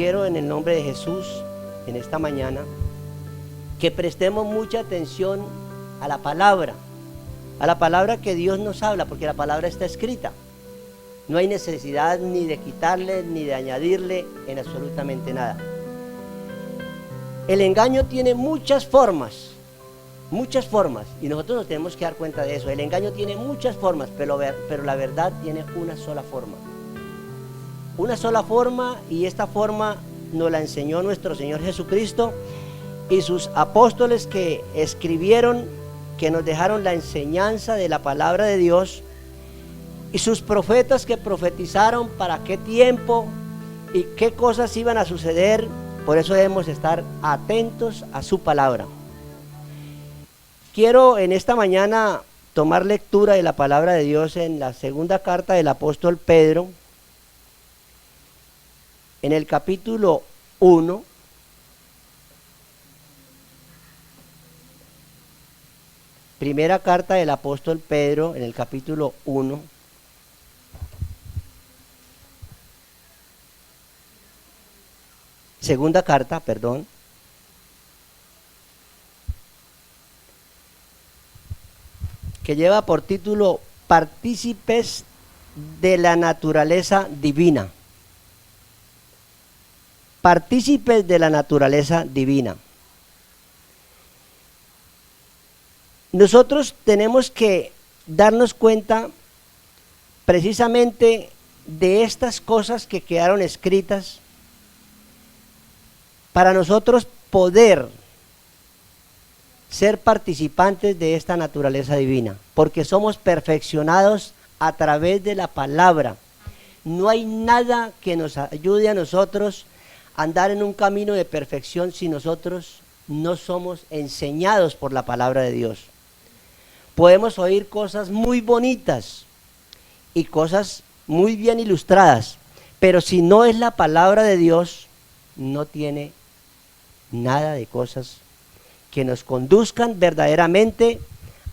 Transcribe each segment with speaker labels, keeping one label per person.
Speaker 1: quiero en el nombre de Jesús, en esta mañana, que prestemos mucha atención a la palabra que Dios nos habla, porque la palabra está escrita. No hay necesidad ni de quitarle ni de añadirle en absolutamente nada. El engaño tiene muchas formas, y nosotros nos tenemos que dar cuenta de eso. El engaño tiene muchas formas, pero la verdad tiene una sola forma. Una sola forma, y esta forma nos la enseñó nuestro Señor Jesucristo y sus apóstoles que escribieron, que nos dejaron la enseñanza de la palabra de Dios, y sus profetas que profetizaron para qué tiempo y qué cosas iban a suceder. Por eso debemos estar atentos a su palabra. Quiero en esta mañana tomar lectura de la palabra de Dios en la segunda carta del apóstol Pedro, en el capítulo 1, primera carta del apóstol Pedro, en el capítulo 1, segunda carta, perdón, que lleva por título Partícipes de la naturaleza divina. Partícipes de la naturaleza divina. Nosotros tenemos que darnos cuenta precisamente de estas cosas que quedaron escritas para nosotros poder ser participantes de esta naturaleza divina, porque somos perfeccionados a través de la palabra. No hay nada que nos ayude a nosotros a andar en un camino de perfección si nosotros no somos enseñados por la palabra de Dios. Podemos oír cosas muy bonitas y cosas muy bien ilustradas, pero si no es la palabra de Dios, no tiene nada de cosas que nos conduzcan verdaderamente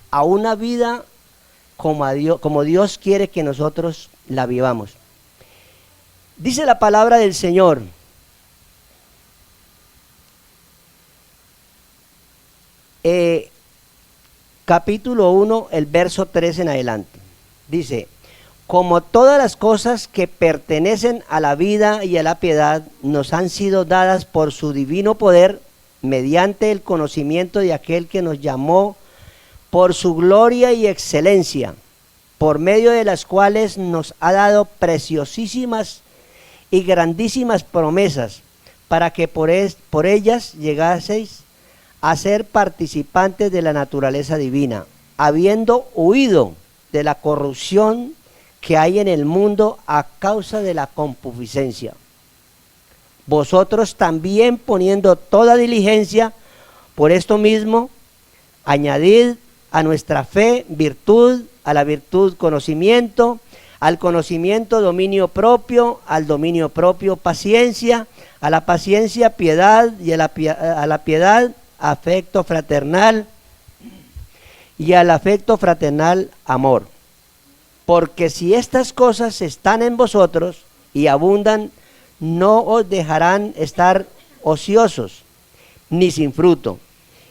Speaker 1: a una vida como Dios quiere que nosotros la vivamos. Dice la palabra del Señor: capítulo 1, el verso 3 en adelante. Dice: como todas las cosas que pertenecen a la vida y a la piedad nos han sido dadas por su divino poder, mediante el conocimiento de aquel que nos llamó por su gloria y excelencia, por medio de las cuales nos ha dado preciosísimas y grandísimas promesas, para que por ellas llegaseis a ser participantes de la naturaleza divina, habiendo huido de la corrupción que hay en el mundo a causa de la concupiscencia. Vosotros también, poniendo toda diligencia, por esto mismo, añadid a nuestra fe virtud, a la virtud conocimiento, al conocimiento dominio propio, al dominio propio paciencia, a la paciencia piedad, y a la piedad afecto fraternal, y al afecto fraternal amor. Porque si estas cosas están en vosotros y abundan, no os dejarán estar ociosos ni sin fruto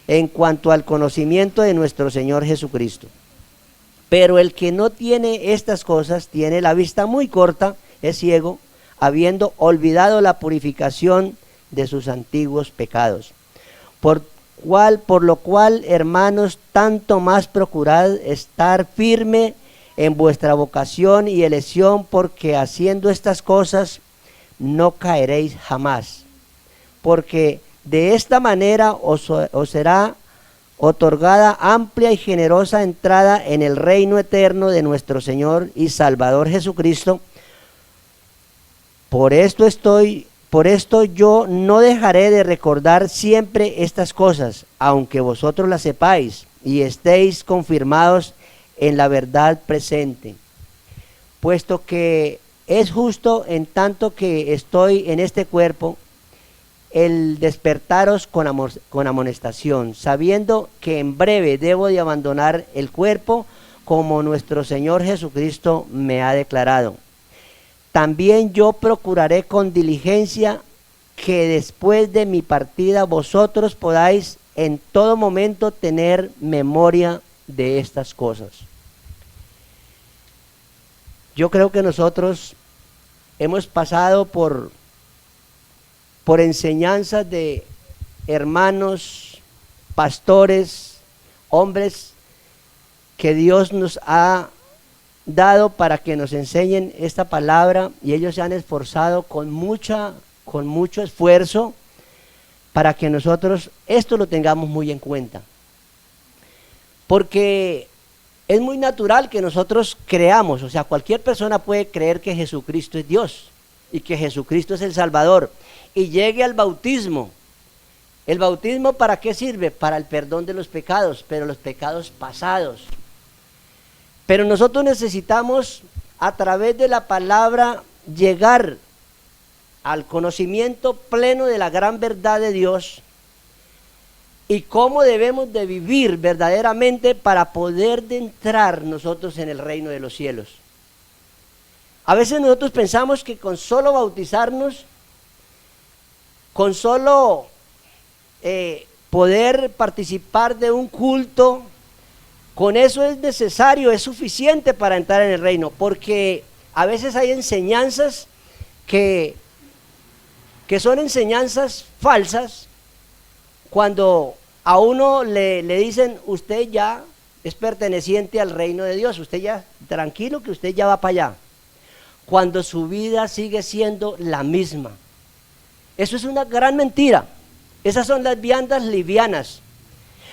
Speaker 1: en cuanto al conocimiento de nuestro Señor Jesucristo. Pero el que no tiene estas cosas tiene la vista muy corta, es ciego, habiendo olvidado la purificación de sus antiguos pecados. Por lo cual, hermanos, tanto más procurad estar firme en vuestra vocación y elección, porque haciendo estas cosas no caeréis jamás, porque de esta manera os será otorgada amplia y generosa entrada en el reino eterno de nuestro Señor y Salvador Jesucristo. Por esto yo no dejaré de recordar siempre estas cosas, aunque vosotros las sepáis y estéis confirmados en la verdad presente, puesto que es justo, en tanto que estoy en este cuerpo, el despertaros con amonestación, sabiendo que en breve debo de abandonar el cuerpo, como nuestro Señor Jesucristo me ha declarado. También yo procuraré con diligencia que después de mi partida vosotros podáis en todo momento tener memoria de estas cosas. Yo creo que nosotros hemos pasado por enseñanzas de hermanos, pastores, hombres que Dios nos ha dado para que nos enseñen esta palabra, y ellos se han esforzado con mucho esfuerzo para que nosotros esto lo tengamos muy en cuenta. Porque es muy natural que nosotros creamos, o sea, cualquier persona puede creer que Jesucristo es Dios y que Jesucristo es el Salvador y llegue al bautismo. ¿El bautismo para qué sirve? Para el perdón de los pecados, pero los pecados pasados. Pero nosotros necesitamos a través de la palabra llegar al conocimiento pleno de la gran verdad de Dios y cómo debemos de vivir verdaderamente para poder entrar nosotros en el reino de los cielos. A veces nosotros pensamos que con solo bautizarnos, con solo poder participar de un culto, con eso es necesario, es suficiente para entrar en el reino, porque a veces hay enseñanzas que son enseñanzas falsas. Cuando a uno le dicen, usted ya es perteneciente al reino de Dios, usted ya, tranquilo que usted ya va para allá, cuando su vida sigue siendo la misma. Eso es una gran mentira. Esas son las viandas livianas.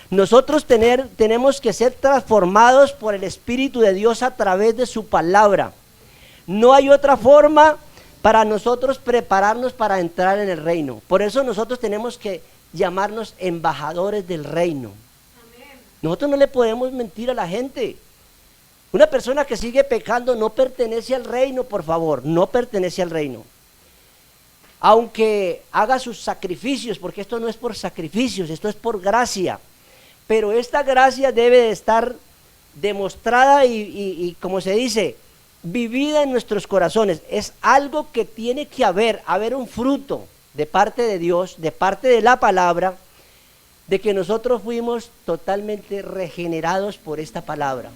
Speaker 1: Nosotros tenemos que ser transformados por el Espíritu de Dios a través de su palabra. No hay otra forma para nosotros prepararnos para entrar en el reino. Por eso nosotros tenemos que llamarnos embajadores del reino. Amén. Nosotros no le podemos mentir a la gente. Una persona que sigue pecando no pertenece al reino, por favor, no pertenece al reino. Aunque haga sus sacrificios, porque esto no es por sacrificios, esto es por gracia. Pero esta gracia debe de estar demostrada y como se dice, vivida en nuestros corazones. Es algo que tiene que haber un fruto de parte de Dios, de parte de la palabra, de que nosotros fuimos totalmente regenerados por esta palabra.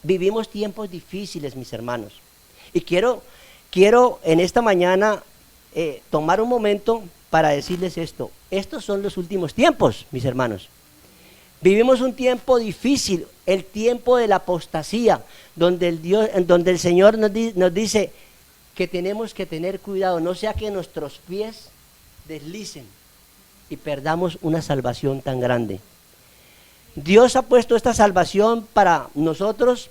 Speaker 1: Vivimos tiempos difíciles, mis hermanos, y quiero en esta mañana tomar un momento para decirles esto. Estos son los últimos tiempos, mis hermanos. Vivimos un tiempo difícil, el tiempo de la apostasía, donde el Señor nos dice que tenemos que tener cuidado, no sea que nuestros pies deslicen y perdamos una salvación tan grande. Dios ha puesto esta salvación para nosotros,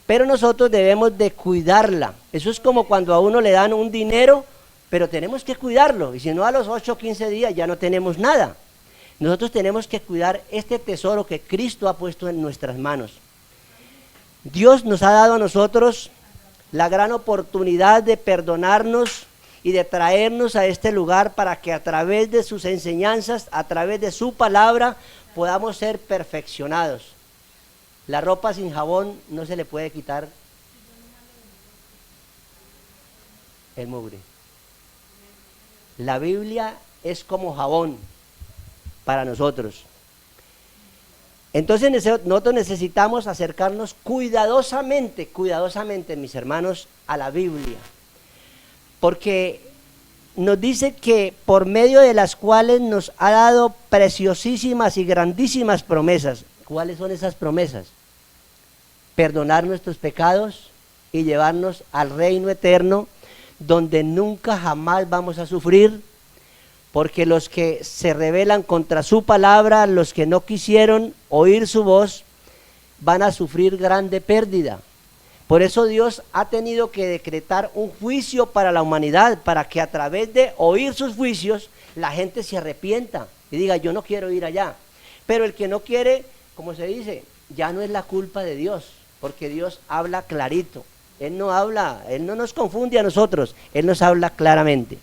Speaker 1: pero nosotros debemos de cuidarla. Eso es como cuando a uno le dan un dinero, pero tenemos que cuidarlo, y si no, a los 8 o 15 días ya no tenemos nada. Nosotros tenemos que cuidar este tesoro que Cristo ha puesto en nuestras manos. Dios nos ha dado a nosotros la gran oportunidad de perdonarnos y de traernos a este lugar para que a través de sus enseñanzas, a través de su palabra, podamos ser perfeccionados. La ropa sin jabón no se le puede quitar el mugre. La Biblia es como jabón para nosotros. Entonces nosotros necesitamos acercarnos cuidadosamente, mis hermanos, a la Biblia, porque nos dice que por medio de las cuales nos ha dado preciosísimas y grandísimas promesas. ¿Cuáles son esas promesas? Perdonar nuestros pecados y llevarnos al reino eterno, donde nunca jamás vamos a sufrir, porque los que se rebelan contra su palabra, los que no quisieron oír su voz, van a sufrir grande pérdida. Por eso Dios ha tenido que decretar un juicio para la humanidad, para que a través de oír sus juicios, la gente se arrepienta y diga, yo no quiero ir allá. Pero el que no quiere, como se dice, ya no es la culpa de Dios, porque Dios habla clarito. Él no nos confunde a nosotros, Él nos habla claramente.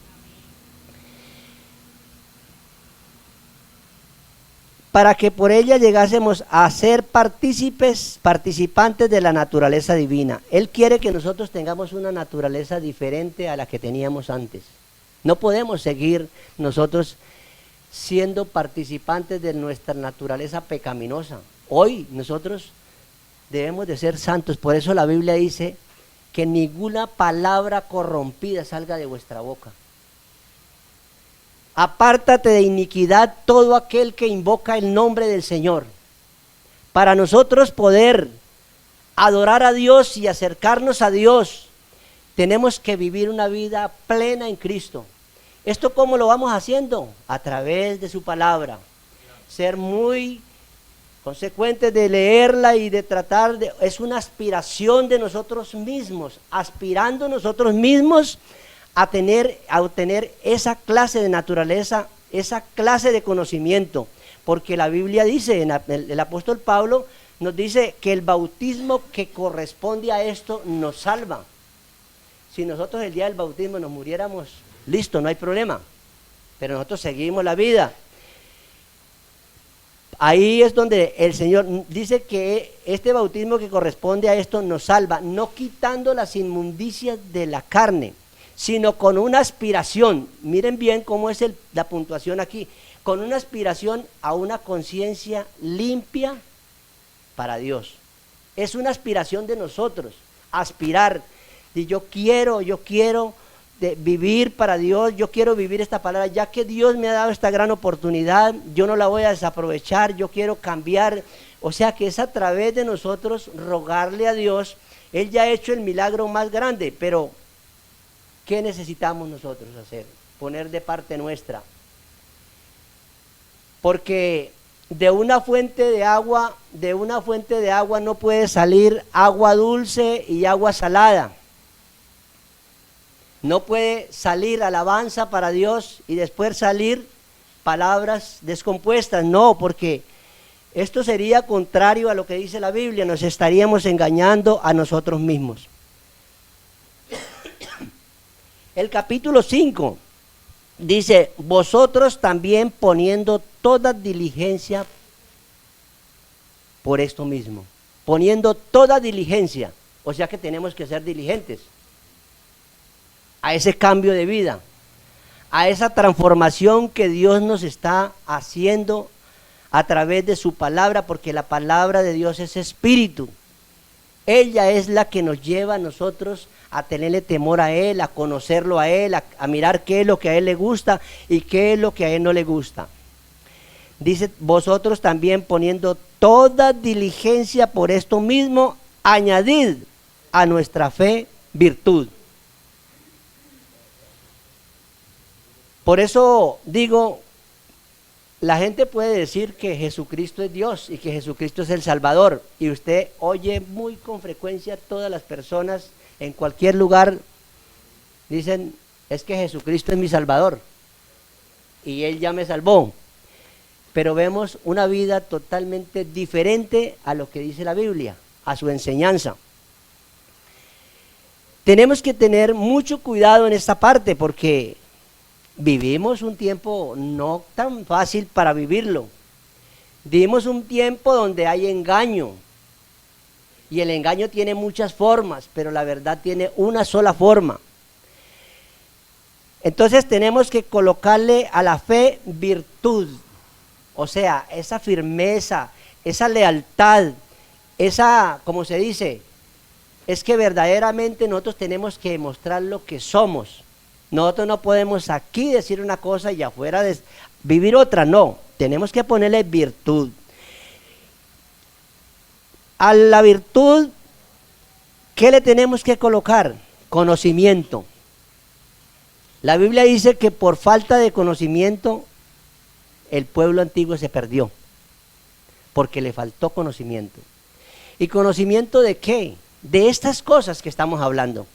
Speaker 1: Para que por ella llegásemos a ser participantes de la naturaleza divina. Él quiere que nosotros tengamos una naturaleza diferente a la que teníamos antes. No podemos seguir nosotros siendo participantes de nuestra naturaleza pecaminosa. Hoy nosotros debemos de ser santos, por eso la Biblia dice que ninguna palabra corrompida salga de vuestra boca. Apártate de iniquidad todo aquel que invoca el nombre del Señor. Para nosotros poder adorar a Dios y acercarnos a Dios, tenemos que vivir una vida plena en Cristo. ¿Esto cómo lo vamos haciendo? A través de su palabra. Ser muy consecuentes de leerla y de tratar de... Es una aspiración de nosotros mismos, aspirando nosotros mismos a obtener esa clase de naturaleza, esa clase de conocimiento. Porque la Biblia dice, el apóstol Pablo nos dice que el bautismo que corresponde a esto nos salva. Si nosotros el día del bautismo nos muriéramos, listo, no hay problema, pero nosotros seguimos la vida. Ahí es donde el Señor dice que este bautismo que corresponde a esto nos salva, no quitando las inmundicias de la carne, sino con una aspiración. Miren bien cómo es la puntuación aquí, con una aspiración a una conciencia limpia para Dios. Es una aspiración de nosotros, aspirar, y yo quiero vivir para Dios, yo quiero vivir esta palabra, ya que Dios me ha dado esta gran oportunidad, yo no la voy a desaprovechar, yo quiero cambiar. O sea que es a través de nosotros rogarle a Dios. Él ya ha hecho el milagro más grande, pero ¿qué necesitamos nosotros hacer? Poner de parte nuestra. Porque de una fuente de agua no puede salir agua dulce y agua salada. No puede salir alabanza para Dios y después salir palabras descompuestas. No, porque esto sería contrario a lo que dice la Biblia. Nos estaríamos engañando a nosotros mismos. El capítulo 5 dice: vosotros también poniendo toda diligencia por esto mismo. Poniendo toda diligencia. O sea que tenemos que ser diligentes a ese cambio de vida, a esa transformación que Dios nos está haciendo a través de su palabra, porque la palabra de Dios es espíritu. Ella es la que nos lleva a nosotros a tenerle temor a Él, a conocerlo a Él, a mirar qué es lo que a Él le gusta y qué es lo que a Él no le gusta. Dice: vosotros también poniendo toda diligencia por esto mismo, añadid a nuestra fe virtud. Por eso digo, la gente puede decir que Jesucristo es Dios y que Jesucristo es el Salvador, y usted oye muy con frecuencia todas las personas en cualquier lugar dicen: es que Jesucristo es mi Salvador y Él ya me salvó. Pero vemos una vida totalmente diferente a lo que dice la Biblia, a su enseñanza. Tenemos que tener mucho cuidado en esta parte, porque vivimos un tiempo no tan fácil para vivirlo. Vivimos un tiempo donde hay engaño, y el engaño tiene muchas formas, pero la verdad tiene una sola forma. Entonces tenemos que colocarle a la fe virtud, o sea, esa firmeza, esa lealtad, esa, como se dice, es que verdaderamente nosotros tenemos que mostrar lo que somos. Nosotros no podemos aquí decir una cosa y afuera vivir otra, no. Tenemos que ponerle virtud. A la virtud, ¿qué le tenemos que colocar? Conocimiento. La Biblia dice que por falta de conocimiento el pueblo antiguo se perdió, porque le faltó conocimiento. ¿Y conocimiento de qué? De estas cosas que estamos hablando.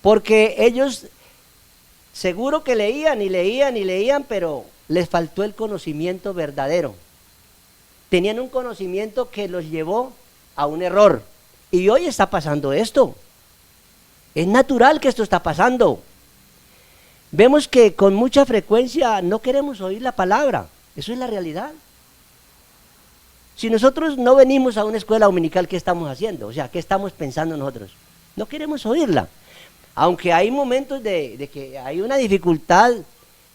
Speaker 1: Porque ellos seguro que leían y leían y leían, pero les faltó el conocimiento verdadero. Tenían un conocimiento que los llevó a un error. Y hoy está pasando esto. Es natural que esto está pasando. Vemos que con mucha frecuencia no queremos oír la palabra. Eso es la realidad. Si nosotros no venimos a una escuela dominical, ¿qué estamos haciendo? O sea, ¿qué estamos pensando nosotros? No queremos oírla. Aunque hay momentos de que hay una dificultad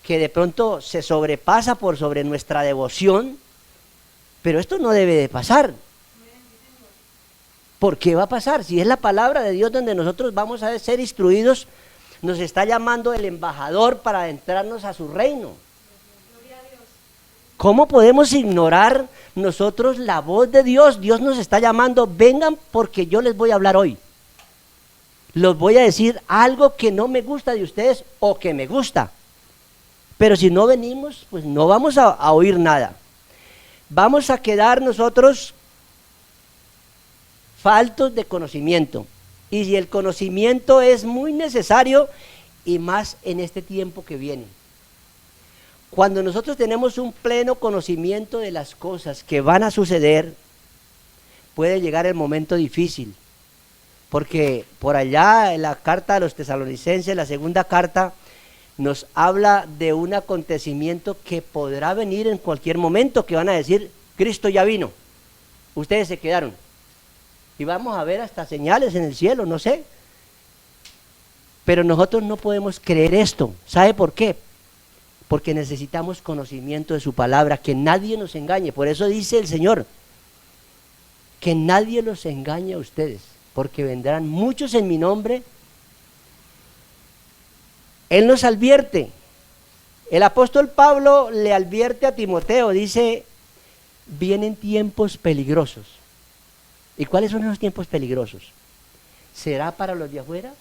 Speaker 1: que de pronto se sobrepasa por sobre nuestra devoción, pero esto no debe de pasar. ¿Por qué va a pasar? Si es la palabra de Dios donde nosotros vamos a ser instruidos, nos está llamando el embajador para adentrarnos a su reino. ¿Cómo podemos ignorar nosotros la voz de Dios? Dios nos está llamando, vengan porque yo les voy a hablar hoy. Los voy a decir algo que no me gusta de ustedes o que me gusta. Pero si no venimos, pues no vamos a oír nada. Vamos a quedar nosotros faltos de conocimiento. Y si el conocimiento es muy necesario, y más en este tiempo que viene. Cuando nosotros tenemos un pleno conocimiento de las cosas que van a suceder, puede llegar el momento difícil. Porque por allá en la carta a los tesalonicenses, la segunda carta, nos habla de un acontecimiento que podrá venir en cualquier momento, que van a decir, Cristo ya vino, ustedes se quedaron. Y vamos a ver hasta señales en el cielo, no sé. Pero nosotros no podemos creer esto. ¿Sabe por qué? Porque necesitamos conocimiento de su palabra, que nadie nos engañe. Por eso dice el Señor, que nadie los engañe a ustedes, porque vendrán muchos en mi nombre. Él nos advierte. El apóstol Pablo le advierte a Timoteo, dice, vienen tiempos peligrosos. ¿Y cuáles son esos tiempos peligrosos? ¿Será para los de afuera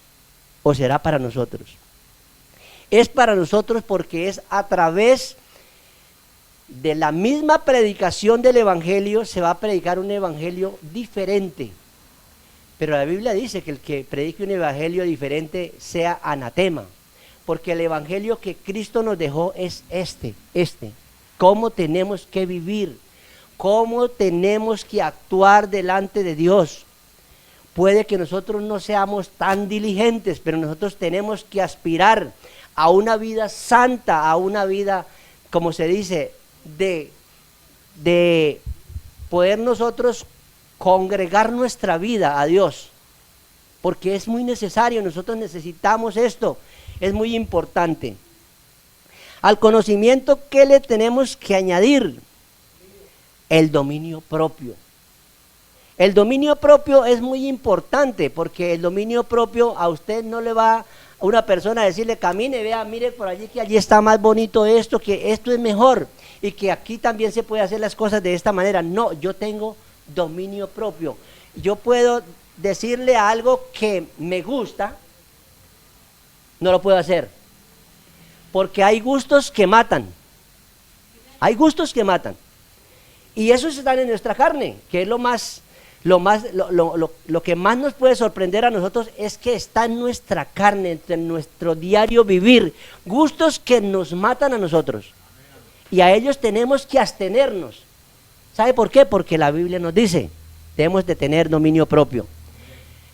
Speaker 1: o será para nosotros? Es para nosotros porque es a través de la misma predicación del evangelio se va a predicar un evangelio diferente. Pero la Biblia dice que el que predique un evangelio diferente sea anatema, porque el evangelio que Cristo nos dejó es este. Cómo tenemos que vivir, cómo tenemos que actuar delante de Dios. Puede que nosotros no seamos tan diligentes, pero nosotros tenemos que aspirar a una vida santa, a una vida, como se dice, de poder nosotros congregar nuestra vida a Dios, porque es muy necesario, nosotros necesitamos esto, es muy importante. Al conocimiento, ¿qué le tenemos que añadir? El dominio propio. El dominio propio es muy importante, porque el dominio propio a usted no le va a una persona a decirle, camine, vea, mire por allí que allí está más bonito esto, que esto es mejor, y que aquí también se puede hacer las cosas de esta manera. No, yo tengo dominio propio. Yo puedo decirle algo que me gusta, no lo puedo hacer, porque hay gustos que matan. Hay gustos que matan. Y esos están en nuestra carne, que es lo que más nos puede sorprender a nosotros, es que está en nuestra carne, en nuestro diario vivir, gustos que nos matan a nosotros. Y a ellos tenemos que abstenernos. ¿Sabe por qué? Porque la Biblia nos dice, debemos de tener dominio propio.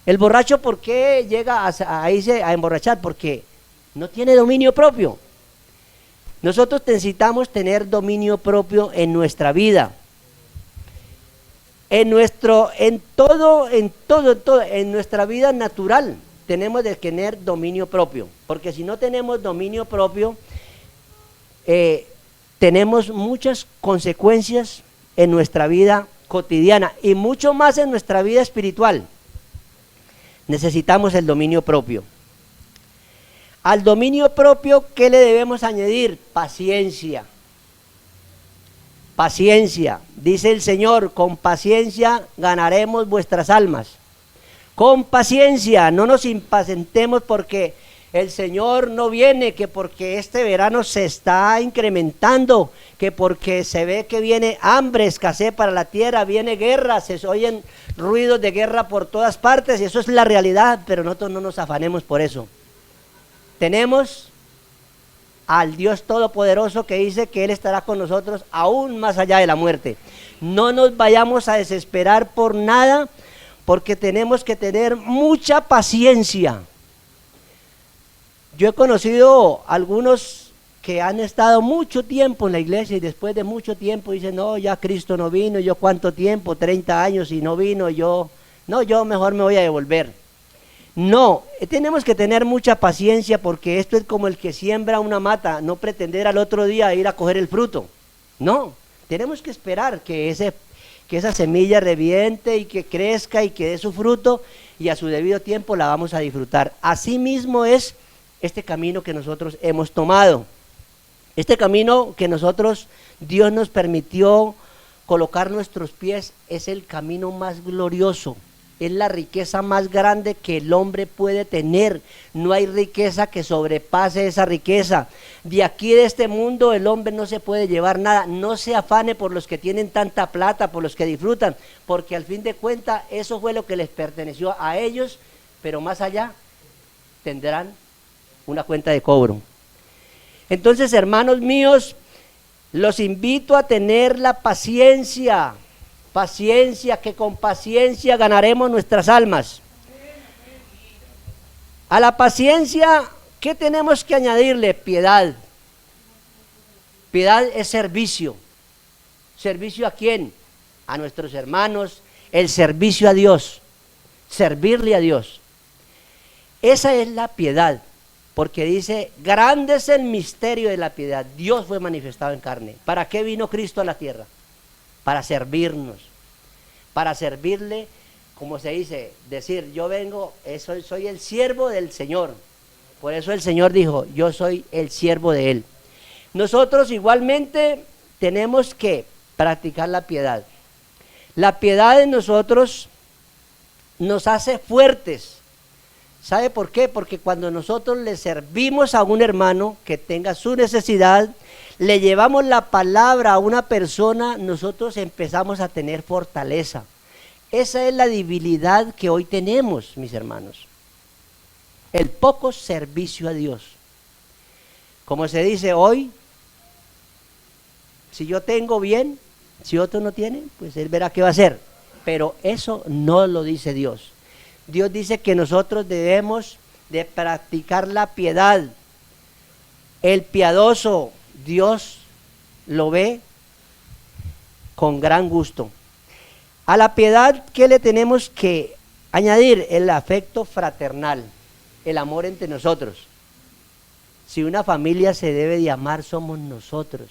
Speaker 1: El borracho, ¿por qué llega a irse a emborrachar? Porque no tiene dominio propio. Nosotros necesitamos tener dominio propio en nuestra vida. En nuestra vida natural tenemos de tener dominio propio, porque si no tenemos dominio propio, tenemos muchas consecuencias en nuestra vida cotidiana y mucho más en nuestra vida espiritual. Necesitamos el dominio propio. Al dominio propio, ¿qué le debemos añadir? Paciencia. Paciencia, dice el Señor, con paciencia ganaremos vuestras almas. Con paciencia, no nos impacientemos porque el Señor no viene, que porque este verano se está incrementando, que porque se ve que viene hambre, escasez para la tierra, viene guerra, se oyen ruidos de guerra por todas partes, y eso es la realidad, pero nosotros no nos afanemos por eso. Tenemos al Dios Todopoderoso que dice que Él estará con nosotros aún más allá de la muerte. No nos vayamos a desesperar por nada, porque tenemos que tener mucha paciencia. Yo he conocido algunos que han estado mucho tiempo en la iglesia y después de mucho tiempo dicen, no, ya Cristo no vino, yo cuánto tiempo, 30 años y no vino, yo mejor me voy a devolver. No, tenemos que tener mucha paciencia porque esto es como el que siembra una mata, no pretender al otro día ir a coger el fruto. No, tenemos que esperar que esa semilla reviente y que crezca y que dé su fruto y a su debido tiempo la vamos a disfrutar. Así mismo es este camino que nosotros hemos tomado. Este camino que Dios nos permitió colocar nuestros pies, es el camino más glorioso. Es la riqueza más grande que el hombre puede tener. No hay riqueza que sobrepase esa riqueza. De aquí, de este mundo, el hombre no se puede llevar nada. No se afane por los que tienen tanta plata, por los que disfrutan, porque al fin de cuentas eso fue lo que les perteneció a ellos, pero más allá tendrán una cuenta de cobro. Entonces, hermanos míos, los invito a tener la paciencia, que con paciencia ganaremos nuestras almas. A la paciencia, ¿qué tenemos que añadirle? Piedad. Piedad es servicio. ¿Servicio a quién? A nuestros hermanos, el servicio a Dios, servirle a Dios. Esa es la piedad, porque dice, grande es el misterio de la piedad. Dios fue manifestado en carne. ¿Para qué vino Cristo a la tierra? Para servirnos, para servirle, como se dice, decir, yo vengo, soy el siervo del Señor. Por eso el Señor dijo, yo soy el siervo de Él. Nosotros igualmente tenemos que practicar la piedad. La piedad en nosotros nos hace fuertes. ¿Sabe por qué? Porque cuando nosotros le servimos a un hermano que tenga su necesidad, le llevamos la palabra a una persona, nosotros empezamos a tener fortaleza. Esa es la debilidad que hoy tenemos, mis hermanos. El poco servicio a Dios. Como se dice hoy, si yo tengo bien, si otro no tiene, pues él verá qué va a hacer. Pero eso no lo dice Dios. Dios dice que nosotros debemos de practicar la piedad. El piadoso, Dios lo ve con gran gusto. A la piedad, ¿qué le tenemos que añadir? El afecto fraternal, el amor entre nosotros. Si una familia se debe de amar, somos nosotros.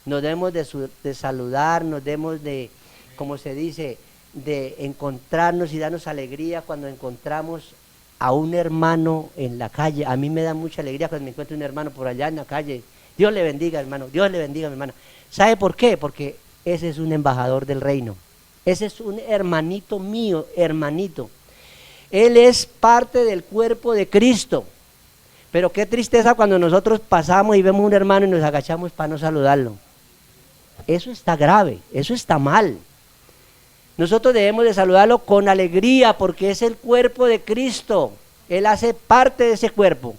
Speaker 1: Nos debemos de saludar, nos debemos de, como se dice, de encontrarnos y darnos alegría cuando encontramos a un hermano en la calle. A mí me da mucha alegría cuando me encuentro un hermano por allá en la calle. Dios le bendiga, hermano, Dios le bendiga, mi hermana. ¿Sabe por qué? Porque ese es un embajador del reino. Ese es un hermanito mío, hermanito. Él es parte del cuerpo de Cristo. Pero qué tristeza cuando nosotros pasamos y vemos un hermano y nos agachamos para no saludarlo. Eso está grave, eso está mal. Nosotros debemos de saludarlo con alegría porque es el cuerpo de Cristo. Él hace parte de ese cuerpo.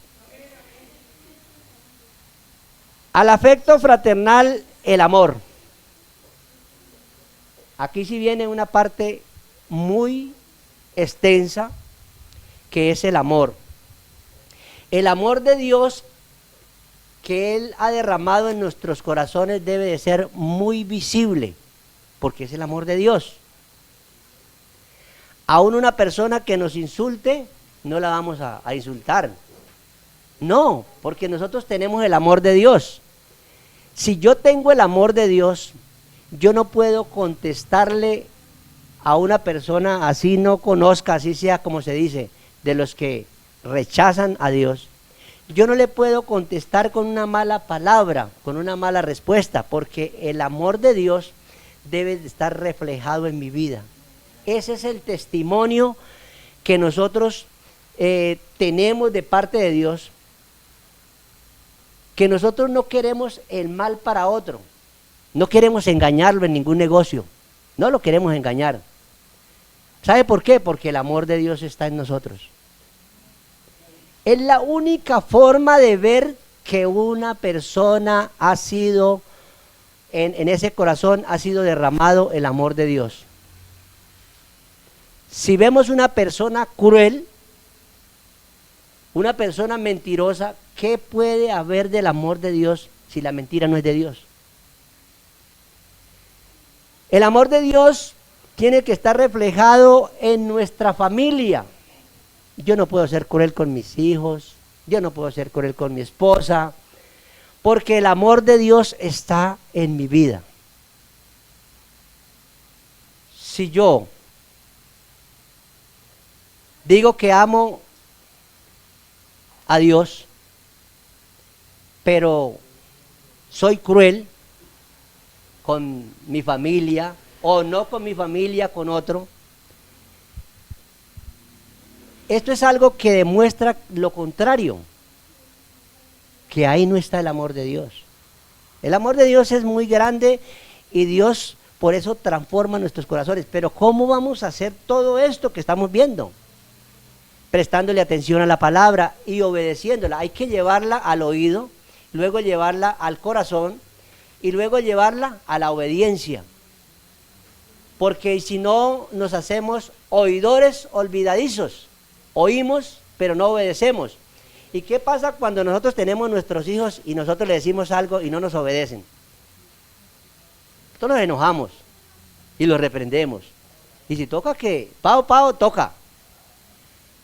Speaker 1: Al afecto fraternal, el amor. Aquí sí viene una parte muy extensa, que es el amor. El amor de Dios que Él ha derramado en nuestros corazones debe de ser muy visible, porque es el amor de Dios. Aún una persona que nos insulte, no la vamos a insultar. No, porque nosotros tenemos el amor de Dios. Si yo tengo el amor de Dios, yo no puedo contestarle a una persona así no conozca, así sea como se dice, de los que rechazan a Dios. Yo no le puedo contestar con una mala palabra, con una mala respuesta, porque el amor de Dios debe de estar reflejado en mi vida. Ese es el testimonio que nosotros tenemos de parte de Dios, que nosotros no queremos el mal para otro, no queremos engañarlo en ningún negocio, no lo queremos engañar. ¿Sabe por qué? Porque el amor de Dios está en nosotros. Es la única forma de ver que una persona ha sido, en ese corazón ha sido derramado el amor de Dios. Si vemos una persona cruel, una persona mentirosa, ¿qué puede haber del amor de Dios si la mentira no es de Dios? El amor de Dios tiene que estar reflejado en nuestra familia. yo no puedo ser cruel con mis hijos, yo no puedo ser cruel con mi esposa, porque el amor de Dios está en mi vida. Si yo digo que amo a Dios, pero soy cruel con mi familia, o no con mi familia, con otro, esto es algo que demuestra lo contrario, que ahí no está el amor de Dios. El amor de Dios es muy grande y Dios por eso transforma nuestros corazones. Pero ¿cómo vamos a hacer todo esto que estamos viendo? Prestándole atención a la palabra y obedeciéndola. Hay que llevarla al oído, luego llevarla al corazón y luego llevarla a la obediencia. Porque si no nos hacemos oidores olvidadizos, oímos pero no obedecemos. ¿Y qué pasa cuando nosotros tenemos nuestros hijos y nosotros le decimos algo y no nos obedecen? Nosotros nos enojamos y los reprendemos. Y si toca que, pao, toca.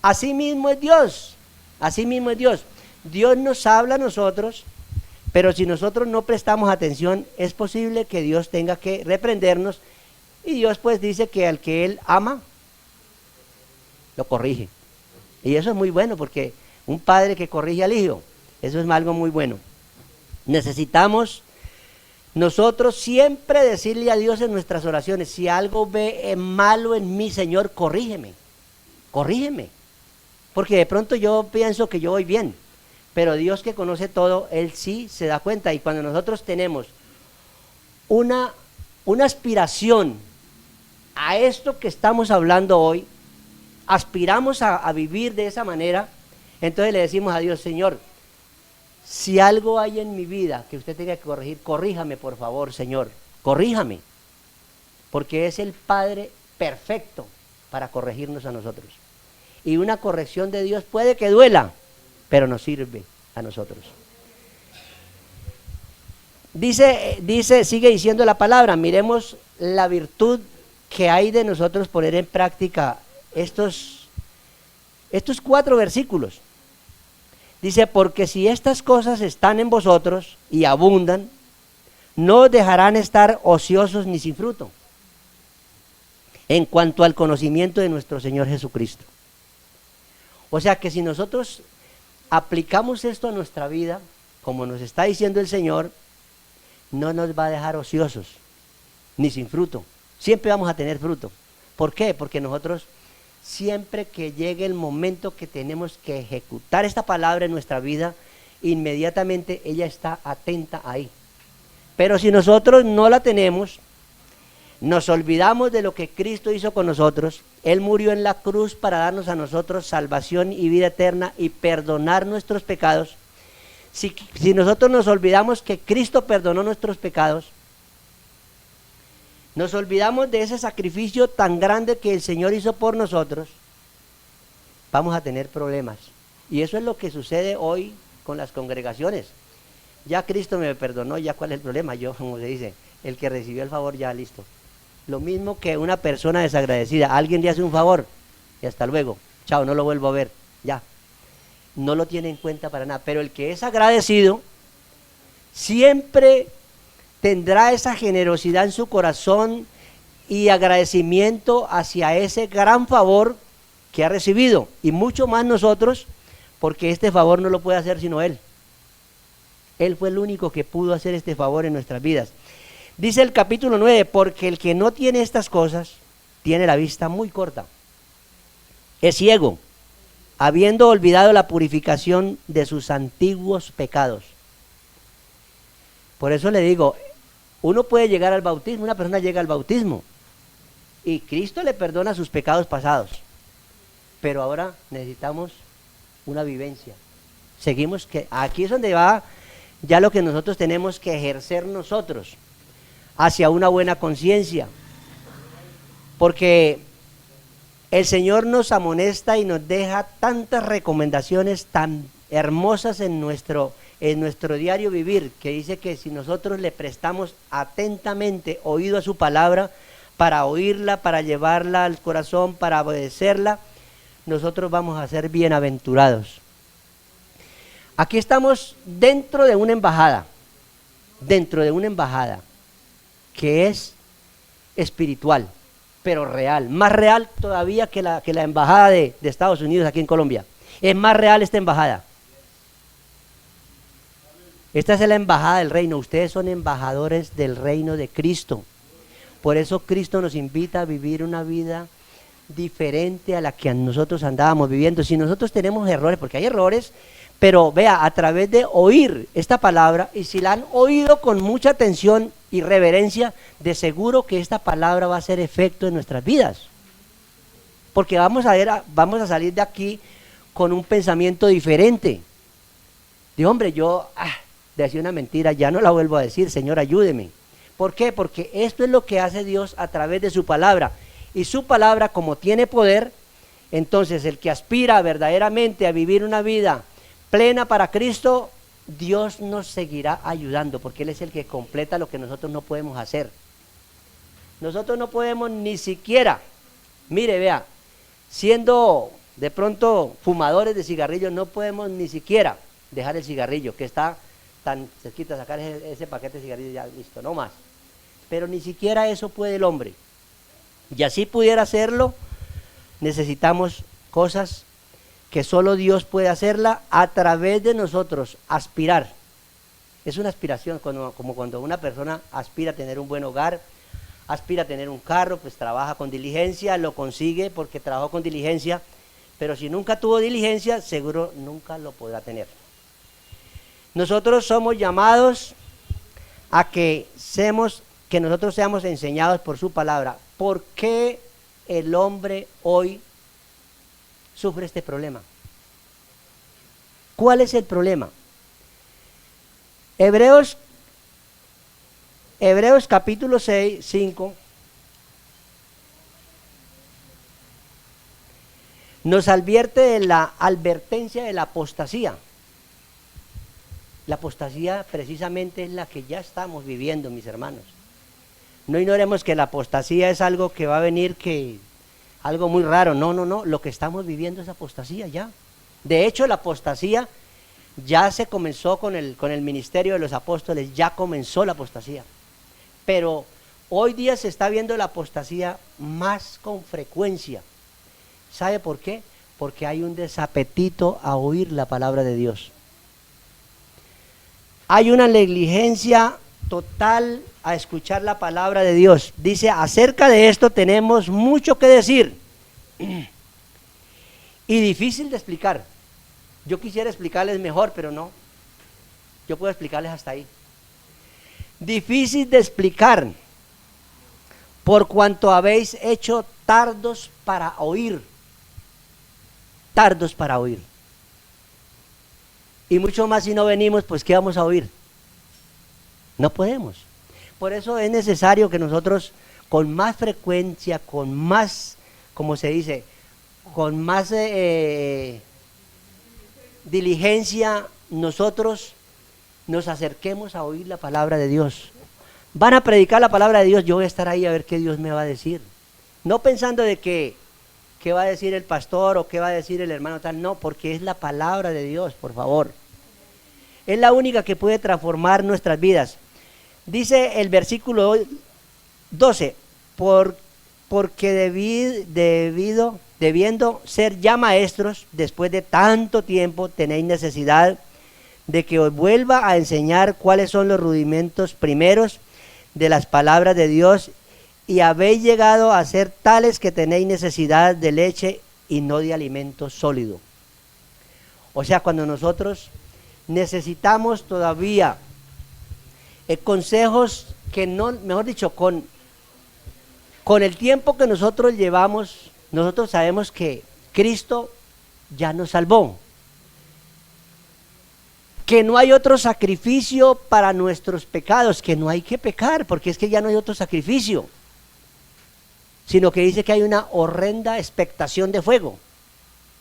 Speaker 1: Así mismo es Dios, así mismo es Dios. Dios nos habla a nosotros, pero si nosotros no prestamos atención, es posible que Dios tenga que reprendernos. Y Dios pues dice que al que Él ama, lo corrige. Y eso es muy bueno porque un padre que corrige al hijo, eso es algo muy bueno. Necesitamos nosotros siempre decirle a Dios en nuestras oraciones, si algo ve malo en mí, Señor, corrígeme. Porque de pronto yo pienso que yo voy bien, pero Dios que conoce todo, Él sí se da cuenta. Y cuando nosotros tenemos una aspiración a esto que estamos hablando hoy, aspiramos a vivir de esa manera, entonces le decimos a Dios, Señor, si algo hay en mi vida que usted tenga que corregir, corríjame por favor, Señor, corríjame, porque es el Padre perfecto para corregirnos a nosotros. Y una corrección de Dios puede que duela, pero nos sirve a nosotros. Sigue diciendo la palabra, miremos la virtud que hay de nosotros poner en práctica estos 4 versículos. Dice, porque si estas cosas están en vosotros y abundan, no os dejarán estar ociosos ni sin fruto, en cuanto al conocimiento de nuestro Señor Jesucristo. O sea que si nosotros aplicamos esto a nuestra vida, como nos está diciendo el Señor, no nos va a dejar ociosos, ni sin fruto. Siempre vamos a tener fruto. ¿Por qué? Porque nosotros, siempre que llegue el momento que tenemos que ejecutar esta palabra en nuestra vida, inmediatamente ella está atenta ahí. Pero si nosotros no la tenemos, nos olvidamos de lo que Cristo hizo con nosotros. Él murió en la cruz para darnos a nosotros salvación y vida eterna y perdonar nuestros pecados. Si nosotros nos olvidamos que Cristo perdonó nuestros pecados, nos olvidamos de ese sacrificio tan grande que el Señor hizo por nosotros, vamos a tener problemas. Y eso es lo que sucede hoy con las congregaciones. Ya Cristo me perdonó, ya cuál es el problema. Yo, como se dice, el que recibió el favor ya listo. Lo mismo que una persona desagradecida, alguien le hace un favor y hasta luego, chao, no lo vuelvo a ver, ya. No lo tiene en cuenta para nada. Pero el que es agradecido siempre tendrá esa generosidad en su corazón y agradecimiento hacia ese gran favor que ha recibido, y mucho más nosotros, porque este favor no lo puede hacer sino Él. Él fue el único que pudo hacer este favor en nuestras vidas. Dice el capítulo 9, porque el que no tiene estas cosas tiene la vista muy corta, es ciego, habiendo olvidado la purificación de sus antiguos pecados. Por eso le digo, uno puede llegar al bautismo, una persona llega al bautismo y Cristo le perdona sus pecados pasados, pero ahora necesitamos una vivencia. Seguimos, que aquí es donde va ya lo que nosotros tenemos que ejercer nosotros, hacia una buena conciencia, porque el Señor nos amonesta y nos deja tantas recomendaciones tan hermosas en nuestro diario vivir, que dice que si nosotros le prestamos atentamente oído a su palabra, para oírla, para llevarla al corazón, para obedecerla, nosotros vamos a ser bienaventurados. Aquí estamos dentro de una embajada que es espiritual, pero real, más real todavía que la embajada de Estados Unidos aquí en Colombia. Es más real esta embajada. Esta es la embajada del reino. Ustedes son embajadores del reino de Cristo. Por eso Cristo nos invita a vivir una vida diferente a la que nosotros andábamos viviendo. Si nosotros tenemos errores, porque hay errores, pero vea, a través de oír esta palabra, y si la han oído con mucha atención y reverencia, de seguro que esta palabra va a hacer efecto en nuestras vidas. Porque vamos a salir de aquí con un pensamiento diferente. De hombre, yo decía una mentira, ya no la vuelvo a decir, Señor, ayúdeme. ¿Por qué? Porque esto es lo que hace Dios a través de su palabra. Y su palabra, como tiene poder, entonces el que aspira verdaderamente a vivir una vida plena para Cristo, Dios nos seguirá ayudando, porque Él es el que completa lo que nosotros no podemos hacer. Nosotros no podemos ni siquiera, mire, vea, siendo de pronto fumadores de cigarrillos, no podemos ni siquiera dejar el cigarrillo, que está tan cerquita, sacar ese paquete de cigarrillos, ya listo, no más. Pero ni siquiera eso puede el hombre. Y así pudiera hacerlo, necesitamos cosas que solo Dios puede hacerla a través de nosotros, aspirar. Es una aspiración, como cuando una persona aspira a tener un buen hogar, aspira a tener un carro, pues trabaja con diligencia, lo consigue porque trabajó con diligencia, pero si nunca tuvo diligencia, seguro nunca lo podrá tener. Nosotros somos llamados a que nosotros seamos enseñados por su palabra. ¿Por qué el hombre hoy sufre este problema? ¿Cuál es el problema? Hebreos capítulo 6, 5 nos advierte de la advertencia de la apostasía. La apostasía precisamente es la que ya estamos viviendo, mis hermanos. No ignoremos que la apostasía es algo que va a venir, algo muy raro. No, lo que estamos viviendo es apostasía ya. De hecho, la apostasía ya se comenzó con el ministerio de los apóstoles, ya comenzó la apostasía. Pero hoy día se está viendo la apostasía más con frecuencia. ¿Sabe por qué? Porque hay un desapetito a oír la palabra de Dios. Hay una negligencia total a escuchar la palabra de Dios. Dice, acerca de esto tenemos mucho que decir y difícil de explicar. Yo quisiera explicarles mejor, pero no. Yo puedo explicarles hasta ahí. Difícil de explicar, por cuanto habéis hecho tardos para oír. Tardos para oír. Y mucho más si no venimos, pues ¿qué vamos a oír? No podemos. Por eso es necesario que nosotros con más frecuencia, con más, como se dice, con más diligencia, nosotros nos acerquemos a oír la palabra de Dios. Van a predicar la palabra de Dios, yo voy a estar ahí a ver qué Dios me va a decir. No pensando de qué va a decir el pastor o qué va a decir el hermano tal, no, porque es la palabra de Dios, por favor. Es la única que puede transformar nuestras vidas. Dice el versículo 12, porque debiendo ser ya maestros, después de tanto tiempo, tenéis necesidad de que os vuelva a enseñar cuáles son los rudimentos primeros de las palabras de Dios, y habéis llegado a ser tales que tenéis necesidad de leche y no de alimento sólido. O sea, cuando nosotros necesitamos todavía consejos que no, mejor dicho, con el tiempo que nosotros llevamos, nosotros sabemos que Cristo ya nos salvó, que no hay otro sacrificio para nuestros pecados, que no hay que pecar, porque es que ya no hay otro sacrificio, sino que dice que hay una horrenda expectación de fuego.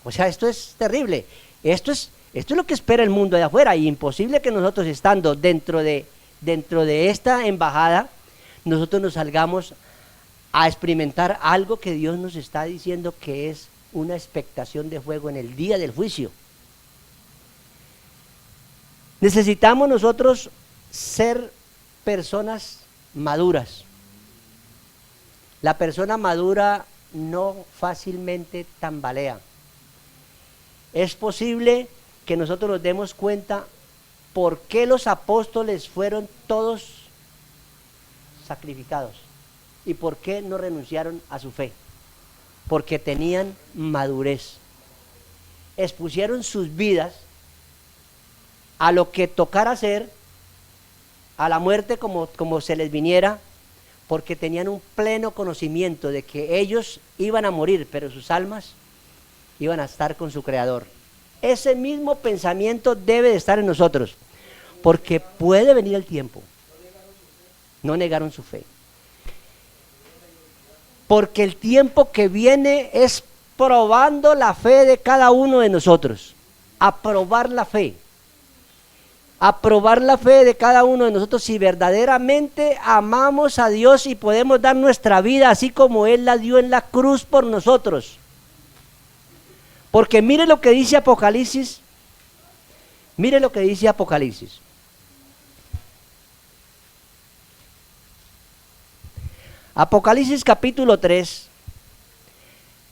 Speaker 1: O sea, esto es terrible. Esto es lo que espera el mundo de afuera, y imposible que nosotros, estando dentro de esta embajada, nosotros nos salgamos a experimentar algo que Dios nos está diciendo que es una expectación de fuego en el día del juicio. Necesitamos nosotros ser personas maduras. La persona madura no fácilmente tambalea. Es posible que nosotros nos demos cuenta por qué los apóstoles fueron todos sacrificados y por qué no renunciaron a su fe. Porque tenían madurez. Expusieron sus vidas a lo que tocara hacer, a la muerte como se les viniera, porque tenían un pleno conocimiento de que ellos iban a morir, pero sus almas iban a estar con su Creador. Ese mismo pensamiento debe de estar en nosotros, porque puede venir el tiempo. No negaron su fe. Porque el tiempo que viene es probando la fe de cada uno de nosotros. A probar la fe. A probar la fe de cada uno de nosotros si verdaderamente amamos a Dios y podemos dar nuestra vida así como Él la dio en la cruz por nosotros. Porque mire lo que dice Apocalipsis. Mire lo que dice Apocalipsis. Apocalipsis capítulo 3,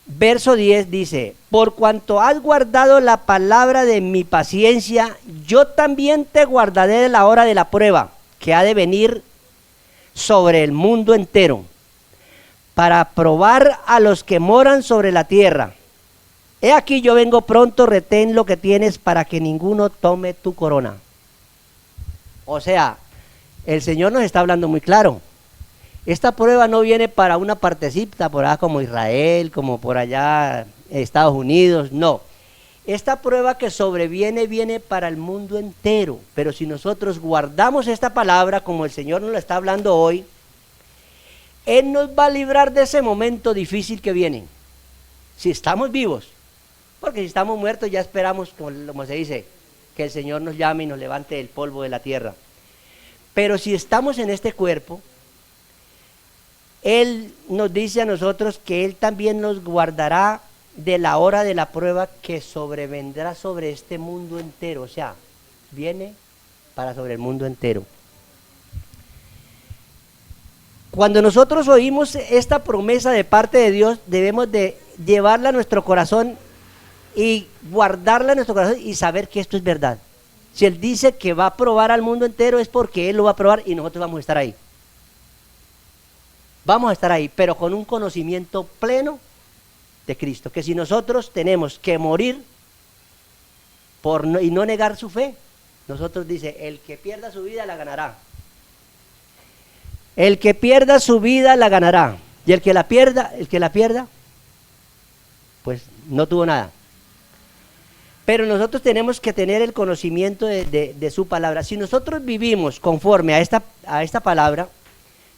Speaker 1: verso 10 dice: por cuanto has guardado la palabra de mi paciencia, yo también te guardaré de la hora de la prueba, que ha de venir sobre el mundo entero, para probar a los que moran sobre la tierra. He aquí yo vengo pronto, retén lo que tienes para que ninguno tome tu corona. O sea, el Señor nos está hablando muy claro. Esta prueba no viene para una partecita por allá como Israel, como por allá Estados Unidos, no. Esta prueba que sobreviene viene para el mundo entero, pero si nosotros guardamos esta palabra como el Señor nos la está hablando hoy, Él nos va a librar de ese momento difícil que viene, si estamos vivos, porque si estamos muertos ya esperamos, como se dice, que el Señor nos llame y nos levante del polvo de la tierra. Pero si estamos en este cuerpo, Él nos dice a nosotros que Él también nos guardará de la hora de la prueba que sobrevendrá sobre este mundo entero. O sea, viene para sobre el mundo entero. Cuando nosotros oímos esta promesa de parte de Dios, debemos de llevarla a nuestro corazón y guardarla en nuestro corazón y saber que esto es verdad. Si Él dice que va a probar al mundo entero, es porque Él lo va a probar y nosotros vamos a estar ahí. Vamos a estar ahí, pero con un conocimiento pleno de Cristo. Que si nosotros tenemos que morir y no negar su fe, nosotros dice, el que pierda su vida la ganará. El que pierda su vida la ganará. Y el que la pierda, pues no tuvo nada. Pero nosotros tenemos que tener el conocimiento de su palabra. Si nosotros vivimos conforme a esta palabra,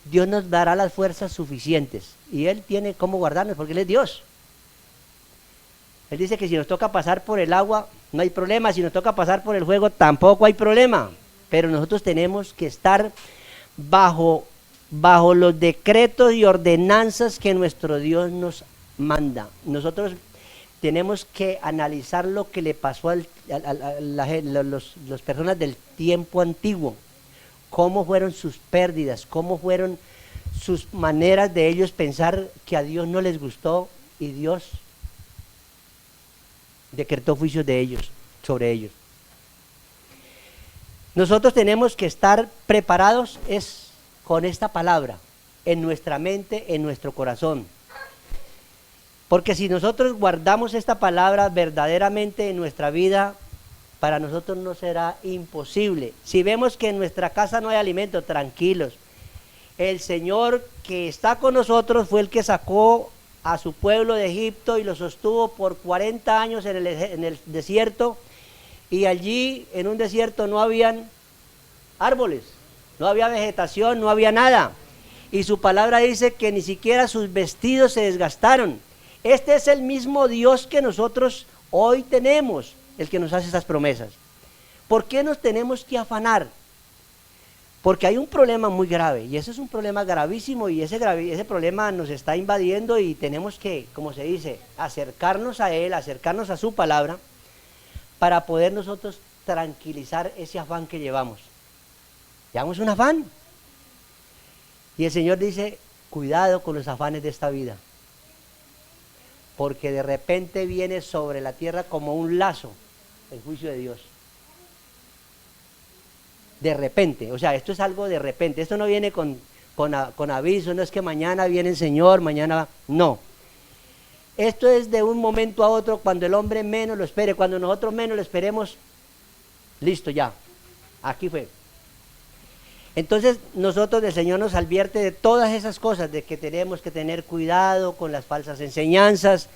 Speaker 1: Dios nos dará las fuerzas suficientes y Él tiene cómo guardarnos porque Él es Dios. Él dice que si nos toca pasar por el agua no hay problema, si nos toca pasar por el fuego tampoco hay problema, pero nosotros tenemos que estar bajo los decretos y ordenanzas que nuestro Dios nos manda. Nosotros tenemos que analizar lo que le pasó a las personas del tiempo antiguo. Cómo fueron sus pérdidas, cómo fueron sus maneras de ellos pensar que a Dios no les gustó y Dios decretó juicios de ellos, sobre ellos. Nosotros tenemos que estar preparados con esta palabra en nuestra mente, en nuestro corazón. Porque si nosotros guardamos esta palabra verdaderamente en nuestra vida, para nosotros no será imposible. Si vemos que en nuestra casa no hay alimento, tranquilos. El Señor que está con nosotros fue el que sacó a su pueblo de Egipto y lo sostuvo por 40 años en el desierto. Y allí en un desierto no habían árboles, no había vegetación, no había nada. Y su palabra dice que ni siquiera sus vestidos se desgastaron. Este es el mismo Dios que nosotros hoy tenemos, el que nos hace estas promesas. ¿Por qué nos tenemos que afanar? Porque hay un problema muy grave, y ese es un problema gravísimo, y ese problema nos está invadiendo, y tenemos que, como se dice, acercarnos a él, acercarnos a su palabra, para poder nosotros tranquilizar ese afán que llevamos. Llevamos un afán. Y el Señor dice, cuidado con los afanes de esta vida, porque de repente viene sobre la tierra como un lazo el juicio de Dios. De repente, o sea, esto es algo de repente, esto no viene con aviso, no es que mañana viene el Señor, mañana, no. Esto es de un momento a otro, cuando el hombre menos lo espere, cuando nosotros menos lo esperemos, listo ya, aquí fue. Entonces nosotros, el Señor nos advierte de todas esas cosas, de que tenemos que tener cuidado con las falsas enseñanzas,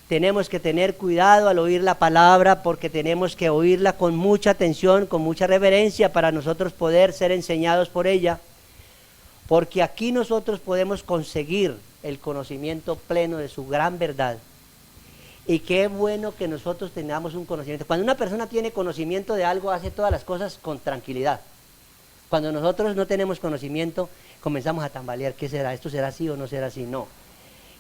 Speaker 1: tenemos que tener cuidado al oír la palabra, porque tenemos que oírla con mucha atención, con mucha reverencia, para nosotros poder ser enseñados por ella, porque aquí nosotros podemos conseguir el conocimiento pleno de su gran verdad. Y qué bueno que nosotros tengamos un conocimiento. Cuando una persona tiene conocimiento de algo, hace todas las cosas con tranquilidad. Cuando nosotros no tenemos conocimiento, comenzamos a tambalear, ¿qué será? ¿Esto será así o no será así? No.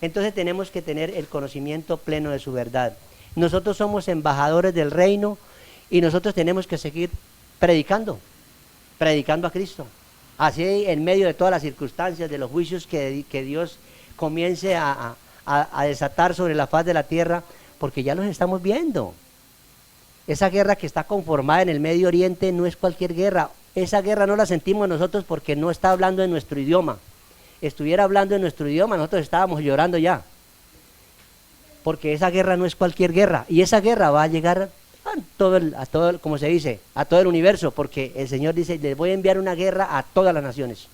Speaker 1: Entonces tenemos que tener el conocimiento pleno de su verdad. Nosotros somos embajadores del reino, y nosotros tenemos que seguir predicando a Cristo. Así, en medio de todas las circunstancias, de los juicios que Dios comience a desatar sobre la faz de la tierra, porque ya los estamos viendo. Esa guerra que está conformada en el Medio Oriente no es cualquier guerra. Esa guerra no la sentimos nosotros porque no está hablando en nuestro idioma. Estuviera hablando en nuestro idioma, nosotros estábamos llorando ya. Porque esa guerra no es cualquier guerra, y esa guerra va a llegar a todo, como se dice, a todo el universo, porque el Señor dice, les voy a enviar una guerra a todas las naciones.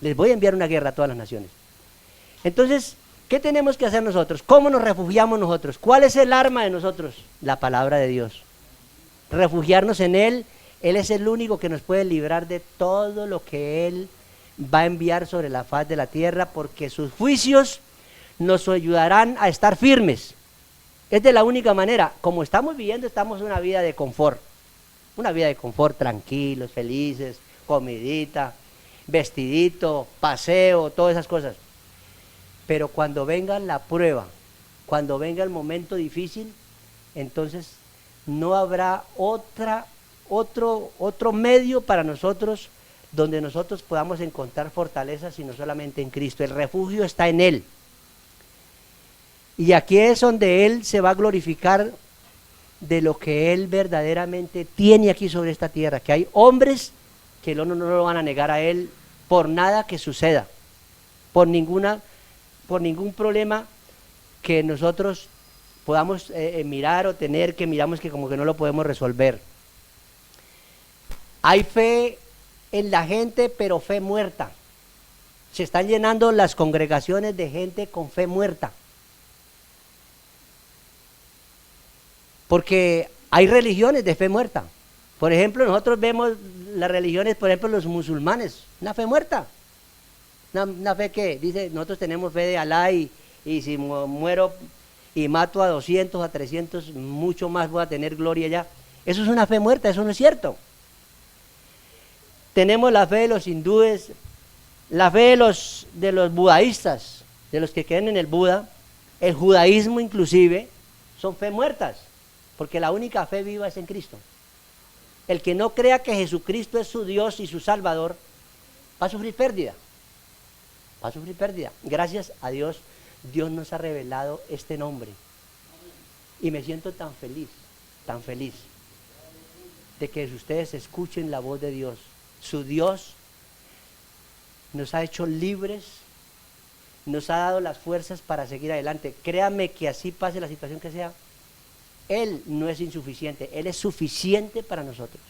Speaker 1: Les voy a enviar una guerra a todas las naciones. Entonces, ¿qué tenemos que hacer nosotros? ¿Cómo nos refugiamos nosotros? ¿Cuál es el arma de nosotros? La palabra de Dios. Refugiarnos en Él. Él es el único que nos puede librar de todo lo que Él va a enviar sobre la faz de la tierra, porque sus juicios nos ayudarán a estar firmes. Es de la única manera. Como estamos viviendo, estamos una vida de confort, tranquilos, felices, comidita, vestidito, paseo, todas esas cosas. Pero cuando venga la prueba, cuando venga el momento difícil, entonces no habrá otro medio para nosotros donde nosotros podamos encontrar fortaleza, sino solamente en Cristo. El refugio está en Él. Y aquí es donde Él se va a glorificar de lo que Él verdaderamente tiene aquí sobre esta tierra, que hay hombres que no lo van a negar a Él por nada que suceda, por ningún problema que nosotros podamos mirar o tener, que miramos que como que no lo podemos resolver. Hay fe en la gente, pero fe muerta. Se están llenando las congregaciones de gente con fe muerta. Porque hay religiones de fe muerta. Por ejemplo, nosotros vemos las religiones, por ejemplo, los musulmanes, una fe muerta. Una fe que dice, nosotros tenemos fe de Alá, y si muero y mato a 200, a 300, mucho más voy a tener gloria ya. Eso es una fe muerta, eso no es cierto. Tenemos la fe de los hindúes, la fe de los budaístas, de los que creen en el Buda, el judaísmo inclusive, son fe muertas, porque la única fe viva es en Cristo. El que no crea que Jesucristo es su Dios y su Salvador, va a sufrir pérdida. Va a sufrir pérdida. Gracias a Dios, Dios nos ha revelado este nombre. Y me siento tan feliz de que ustedes escuchen la voz de Dios. Su Dios nos ha hecho libres, nos ha dado las fuerzas para seguir adelante. Créame que así pase la situación que sea, Él no es insuficiente, Él es suficiente para nosotros.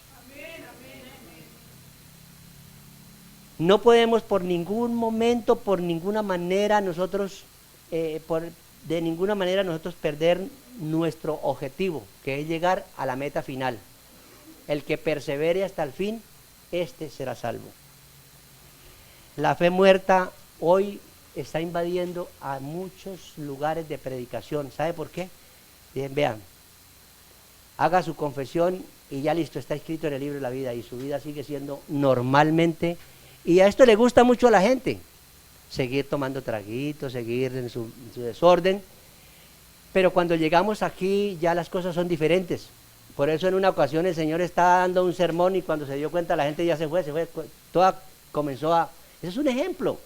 Speaker 1: No podemos por ningún momento, por ninguna manera nosotros, de ninguna manera nosotros perder nuestro objetivo, que es llegar a la meta final. El que persevere hasta el fin, este será salvo. La fe muerta hoy está invadiendo a muchos lugares de predicación. ¿Sabe por qué? Bien, vean, haga su confesión y ya listo, está escrito en el libro de la vida y su vida sigue siendo normalmente. Y a esto le gusta mucho a la gente, seguir tomando traguitos, seguir en su desorden. Pero cuando llegamos aquí ya las cosas son diferentes. Por eso en una ocasión el Señor estaba dando un sermón y cuando se dio cuenta la gente ya se fue, toda comenzó a... Ese es un ejemplo.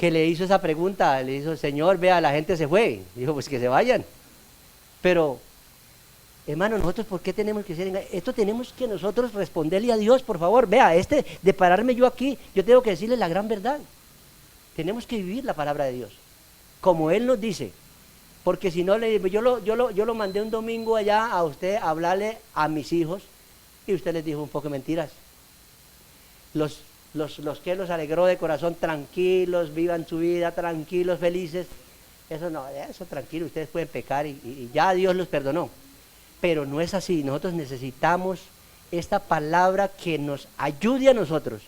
Speaker 1: Que le hizo esa pregunta, le dijo, Señor, vea, la gente se fue. Dijo, pues que se vayan. Pero, hermano, nosotros, ¿por qué tenemos que ser engañados? Esto tenemos que nosotros responderle a Dios, por favor. Vea, de pararme yo aquí, yo tengo que decirle la gran verdad. Tenemos que vivir la palabra de Dios, como Él nos dice. Porque si no, yo lo mandé un domingo allá a usted a hablarle a mis hijos y usted les dijo un poco de mentiras. Los que los alegró de corazón, tranquilos, vivan su vida, tranquilos, felices. Eso no, eso tranquilo, ustedes pueden pecar y ya Dios los perdonó. Pero no es así, nosotros necesitamos esta palabra que nos ayude a nosotros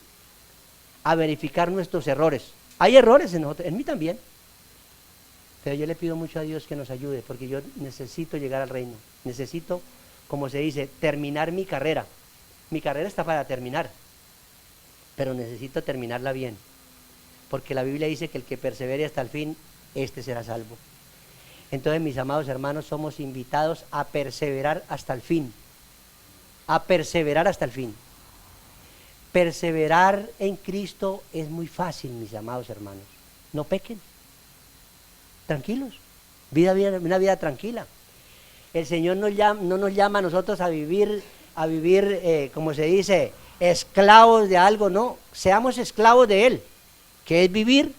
Speaker 1: a verificar nuestros errores. Hay errores en nosotros, en mí también. Pero yo le pido mucho a Dios que nos ayude, porque yo necesito llegar al reino. Necesito, como se dice, terminar mi carrera. Mi carrera está para terminar, pero necesito terminarla bien. Porque la Biblia dice que el que persevere hasta el fin, este será salvo. Entonces, mis amados hermanos, somos invitados a perseverar hasta el fin. A perseverar hasta el fin. Perseverar en Cristo es muy fácil, mis amados hermanos. No pequen. Tranquilos. Una vida tranquila. El Señor no nos llama a nosotros a vivir, como se dice, esclavos de algo, no. Seamos esclavos de Él, que es vivir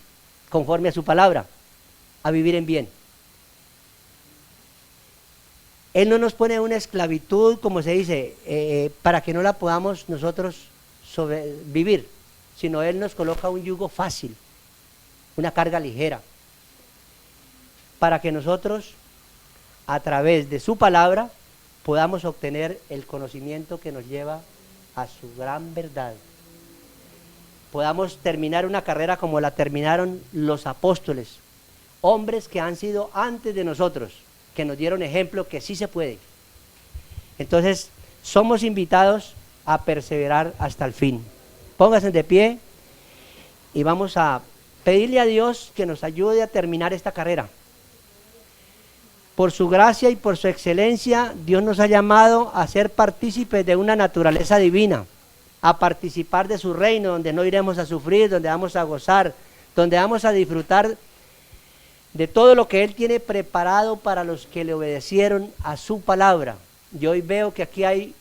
Speaker 1: conforme a su palabra, a vivir en bien. Él no nos pone una esclavitud, como se dice, para que no la podamos nosotros vivir, sino Él nos coloca un yugo fácil, una carga ligera, para que nosotros, a través de su palabra, podamos obtener el conocimiento que nos lleva a su gran verdad. Podamos terminar una carrera como la terminaron los apóstoles, hombres que han sido antes de nosotros, que nos dieron ejemplo que sí se puede. Entonces, somos invitados a perseverar hasta el fin. Pónganse de pie y vamos a pedirle a Dios que nos ayude a terminar esta carrera. Por su gracia y por su excelencia, Dios nos ha llamado a ser partícipes de una naturaleza divina, a participar de su reino, donde no iremos a sufrir, donde vamos a gozar, donde vamos a disfrutar de todo lo que Él tiene preparado para los que le obedecieron a su palabra. Yo hoy veo que aquí hay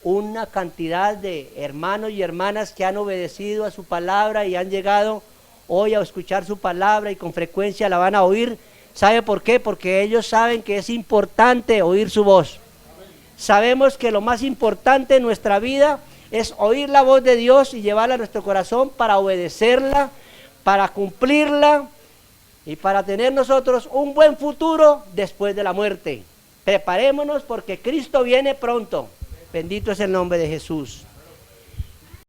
Speaker 1: una cantidad de hermanos y hermanas que han obedecido a su palabra y han llegado hoy a escuchar su palabra y con frecuencia la van a oír. ¿Sabe por qué? Porque ellos saben que es importante oír su voz. Sabemos que lo más importante en nuestra vida es oír la voz de Dios y llevarla a nuestro corazón para obedecerla, para cumplirla y para tener nosotros un buen futuro después de la muerte. Preparémonos porque Cristo viene pronto. Bendito es el nombre de Jesús.